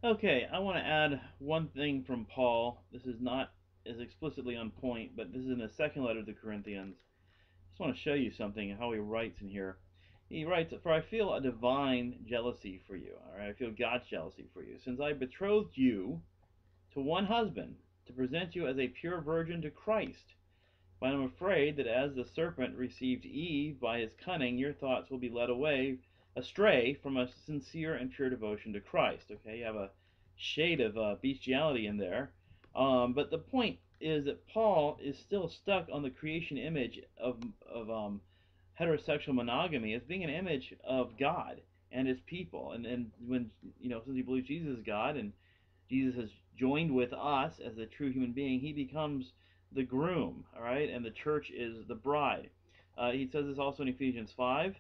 Okay, I want to add one thing from Paul. This is not as explicitly on point, but this is in the second letter to the Corinthians. I just want to show you something, how he writes in here. He writes, "For I feel a divine jealousy for you." All right, I feel God's jealousy for you, since I betrothed you to one husband to present you as a pure virgin to Christ. But I am afraid that as the serpent received Eve by his cunning, your thoughts will be led away astray from a sincere and pure devotion to Christ. Okay, you have a shade of bestiality in there. But the point is that Paul is still stuck on the creation image of heterosexual monogamy as being an image of God and his people. And when, since he believes Jesus is God and Jesus has joined with us as a true human being, he becomes the groom, all right, and the church is the bride. He says this also in Ephesians 5,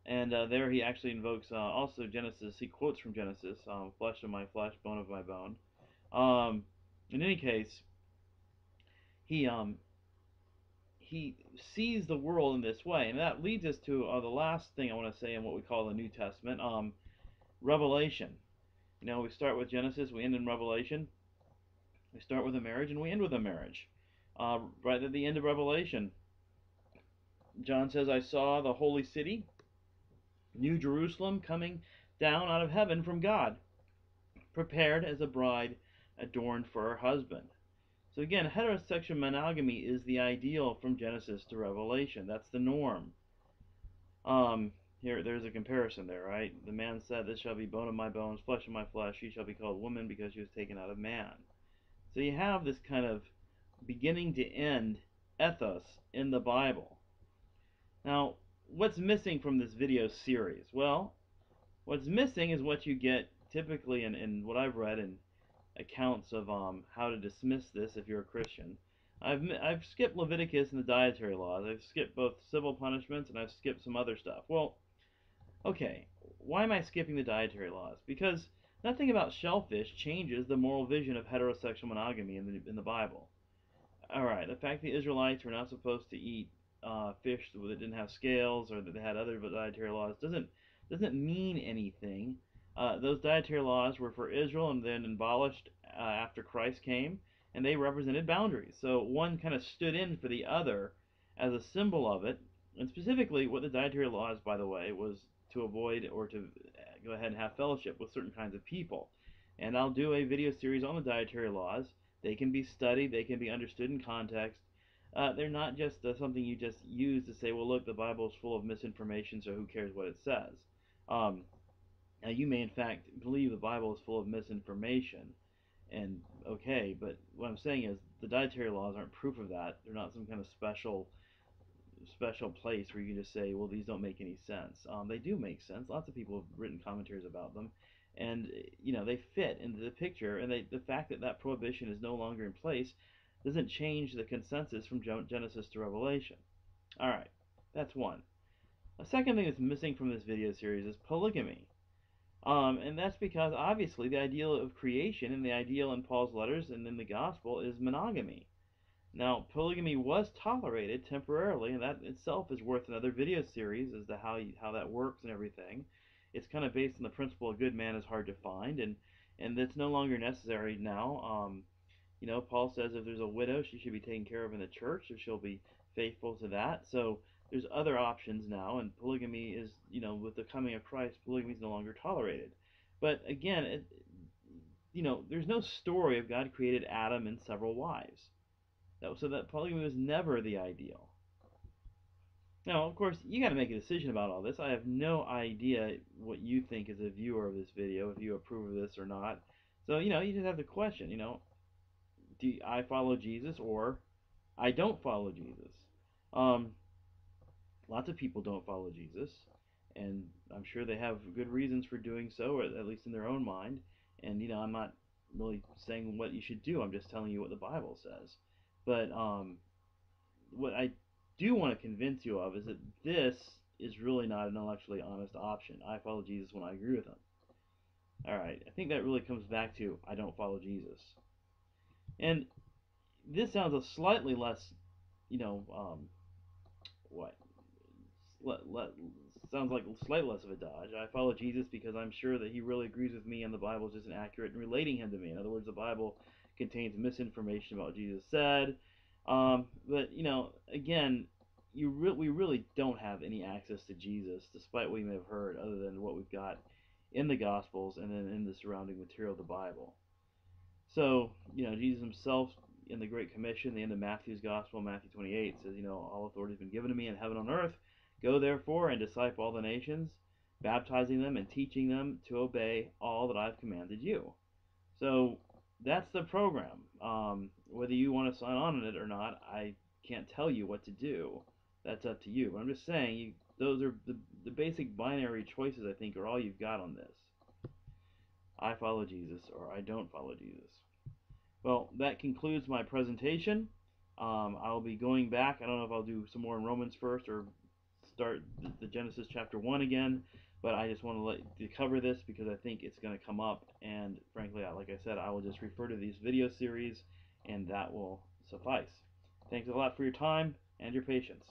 and there he actually invokes also Genesis. He quotes from Genesis, flesh of my flesh, bone of my bone. In any case, he he sees the world in this way, and that leads us to the last thing I want to say in what we call the New Testament, Revelation. We start with Genesis, we end in Revelation. We start with a marriage and we end with a marriage. Right at the end of Revelation, John says, "I saw the holy city, New Jerusalem, coming down out of heaven from God, prepared as a bride adorned for her husband." So again, heterosexual monogamy is the ideal from Genesis to Revelation. That's the norm. There's a comparison there, right? The man said, "This shall be bone of my bones, flesh of my flesh. She shall be called woman because she was taken out of man." So you have this kind of beginning to end ethos in the Bible. Now, what's missing from this video series? Well, what's missing is what you get typically in what I've read in accounts of how to dismiss this if you're a Christian. I've skipped Leviticus and the dietary laws. I've skipped both civil punishments and I've skipped some other stuff. Well, okay, why am I skipping the dietary laws? Because nothing about shellfish changes the moral vision of heterosexual monogamy in the Bible. All right, the fact the Israelites were not supposed to eat fish that didn't have scales or that they had other dietary laws doesn't mean anything. Those dietary laws were for Israel and then abolished after Christ came, and they represented boundaries. So one kind of stood in for the other as a symbol of it. And specifically, what the dietary laws, by the way, was to avoid or to go ahead and have fellowship with certain kinds of people. And I'll do a video series on the dietary laws. They can be studied, they can be understood in context. They're not just something you just use to say, well, look, the Bible is full of misinformation, so who cares what it says. Now, you may, in fact, believe the Bible is full of misinformation, and okay, but what I'm saying is the dietary laws aren't proof of that. They're not some kind of special place where you can just say, well, these don't make any sense. They do make sense. Lots of people have written commentaries about them, and they fit into the picture. And the fact that prohibition is no longer in place doesn't change the consensus from Genesis to Revelation. All right, that's one. A second thing that's missing from this video series is polygamy. And that's because obviously the ideal of creation and the ideal in Paul's letters and in the gospel is monogamy. Now, polygamy was tolerated temporarily, and that itself is worth another video series as to how that works and everything. It's kind of based on the principle a good man is hard to find, and that's no longer necessary now. Paul says if there's a widow, she should be taken care of in the church, so she'll be faithful to that. So there's other options now, and polygamy is, with the coming of Christ, polygamy is no longer tolerated. But again, there's no story of God created Adam and several wives. So that polygamy was never the ideal. Now, of course, you got to make a decision about all this. I have no idea what you think as a viewer of this video, if you approve of this or not. So, you just have to question, do I follow Jesus or I don't follow Jesus? Lots of people don't follow Jesus, and I'm sure they have good reasons for doing so, or at least in their own mind. And, I'm not really saying what you should do. I'm just telling you what the Bible says. But what I do want to convince you of is that this is really not an intellectually honest option. I follow Jesus when I agree with him. All right, I think that really comes back to I don't follow Jesus. And this sounds a slightly less, sounds like slightly less of a dodge. I follow Jesus because I'm sure that he really agrees with me and the Bible just isn't accurate in relating him to me. In other words, the Bible contains misinformation about what Jesus said. But, again, we really don't have any access to Jesus, despite what we may have heard, other than what we've got in the Gospels and then in the surrounding material of the Bible. So, Jesus himself in the Great Commission, the end of Matthew's Gospel, Matthew 28, says, all authority has been given to me in heaven and on earth. Go therefore and disciple all the nations, baptizing them and teaching them to obey all that I've commanded you. So that's the program. Whether you want to sign on it or not, I can't tell you what to do. That's up to you. But I'm just saying, those are the basic binary choices, I think, are all you've got on this. I follow Jesus or I don't follow Jesus. Well, that concludes my presentation. I'll be going back. I don't know if I'll do some more in Romans first or start the Genesis chapter 1 again, but I just want to cover this because I think it's going to come up, and frankly, like I said, I will just refer to these video series, and that will suffice. Thanks a lot for your time and your patience.